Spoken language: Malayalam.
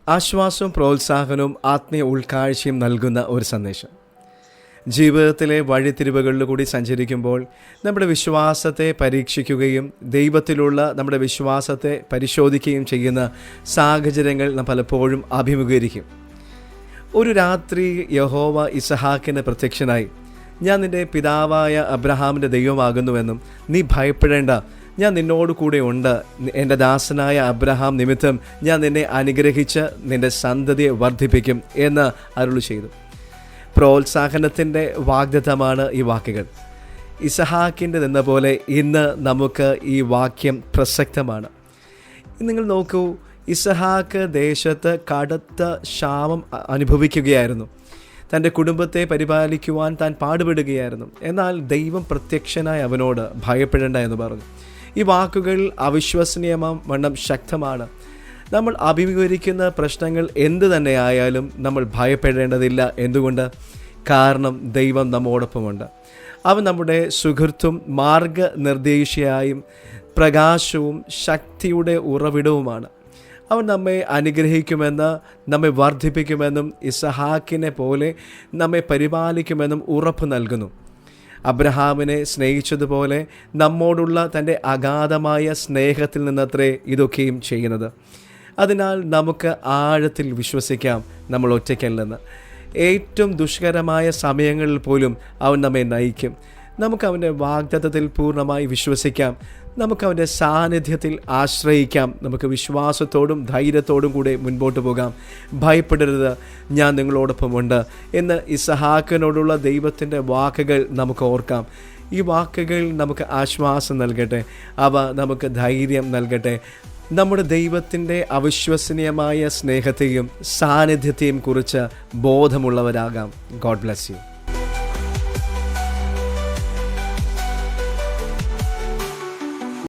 ആശ്വാസവും പ്രോത്സാഹനവും ആത്മീയ ഉൾക്കാഴ്ചയും നൽകുന്ന ഒരു സന്ദേശം. ജീവിതത്തിലെ വഴിത്തിരിവുകളിലൂടെ സഞ്ചരിക്കുമ്പോൾ നമ്മുടെ വിശ്വാസത്തെ പരീക്ഷിക്കുകയും ദൈവത്തിലുള്ള നമ്മുടെ വിശ്വാസത്തെ പരിശോധിക്കുകയും ചെയ്യുന്ന സാഹചര്യങ്ങൾ നാം പലപ്പോഴും അഭിമുഖീകരിക്കും. ഒരു രാത്രി യഹോവ ഇസഹാക്കിന് പ്രത്യക്ഷനായി, ഞാൻ നിൻ്റെ പിതാവായ അബ്രഹാമിൻ്റെ ദൈവമാകുന്നുവെന്നും നീ ഭയപ്പെടേണ്ട, ഞാൻ നിന്നോട് കൂടെ ഉണ്ട്, എൻ്റെ ദാസനായ അബ്രഹാം നിമിത്തം ഞാൻ നിന്നെ അനുഗ്രഹിച്ച് നിൻ്റെ സന്തതിയെ വർദ്ധിപ്പിക്കും എന്ന് അരുളി ചെയ്തു. പ്രോത്സാഹനത്തിൻ്റെ വാഗ്ദത്തമാണ് ഈ വാക്കുകൾ. ഇസഹാക്കിൻ്റെ നിന്ന പോലെ ഇന്ന് നമുക്ക് ഈ വാക്യം പ്രസക്തമാണ്. നിങ്ങൾ നോക്കൂ, ഇസഹാക്ക് ദേശത്ത് കടുത്ത ക്ഷാമം അനുഭവിക്കുകയായിരുന്നു. തൻ്റെ കുടുംബത്തെ പരിപാലിക്കുവാൻ താൻ പാടുപെടുകയായിരുന്നു. എന്നാൽ ദൈവം പ്രത്യക്ഷനായി അവനോട് ഭയപ്പെടേണ്ട എന്ന് പറഞ്ഞു. ഈ വാക്കുകൾ അവിശ്വസനീയവണ്ണം ശക്തമാണ്. നമ്മൾ അഭിമുഖീകരിക്കുന്ന പ്രശ്നങ്ങൾ എന്ത് തന്നെ ആയാലും നമ്മൾ ഭയപ്പെടേണ്ടതില്ല. എന്തുകൊണ്ട്? കാരണം ദൈവം നമ്മോടൊപ്പമുണ്ട്. അവൻ നമ്മുടെ സുഹൃത്തും മാർഗനിർദ്ദേശിയായും പ്രകാശവും ശക്തിയുടെ ഉറവിടവുമാണ്. അവൻ നമ്മെ അനുഗ്രഹിക്കുമെന്ന്, നമ്മെ വർദ്ധിപ്പിക്കുമെന്നും ഇസഹാക്കിനെ പോലെ നമ്മെ പരിപാലിക്കുമെന്നും ഉറപ്പ് നൽകുന്നു. അബ്രഹാമിനെ സ്നേഹിച്ചതുപോലെ നമ്മോടുള്ള തൻ്റെ അഗാധമായ സ്നേഹത്തിൽ നിന്നത്രേ ഇതൊക്കെയും ചെയ്യുന്നത്. അതിനാൽ നമുക്ക് ആഴത്തിൽ വിശ്വസിക്കാം, നമ്മൾ ഒറ്റയ്ക്കല്ലെന്ന്. ഏറ്റവും ദുഷ്കരമായ സമയങ്ങളിൽ പോലും അവൻ നമ്മെ നയിക്കും. നമുക്ക് അവൻ്റെ വാഗ്ദത്തത്തിൽ പൂർണ്ണമായി വിശ്വസിക്കാം. നമുക്ക് അവൻ്റെ സാന്നിധ്യത്തിൽ ആശ്രയിക്കാം. നമുക്ക് വിശ്വാസത്തോടും ധൈര്യത്തോടും കൂടെ മുൻപോട്ട് പോകാം. ഭയപ്പെടരുത്, ഞാൻ നിങ്ങളോടൊപ്പമുണ്ട് എന്ന് ഇസഹാക്കിനോടുള്ള ദൈവത്തിൻ്റെ വാക്കുകൾ നമുക്ക് ഓർക്കാം. ഈ വാക്കുകൾ നമുക്ക് ആശ്വാസം നൽകട്ടെ, അവ നമുക്ക് ധൈര്യം നൽകട്ടെ. നമ്മുടെ ദൈവത്തിൻ്റെ അവിശ്വസനീയമായ സ്നേഹത്തെയും സാന്നിധ്യത്തെയും കുറിച്ച് ബോധമുള്ളവരാകാം. God bless you.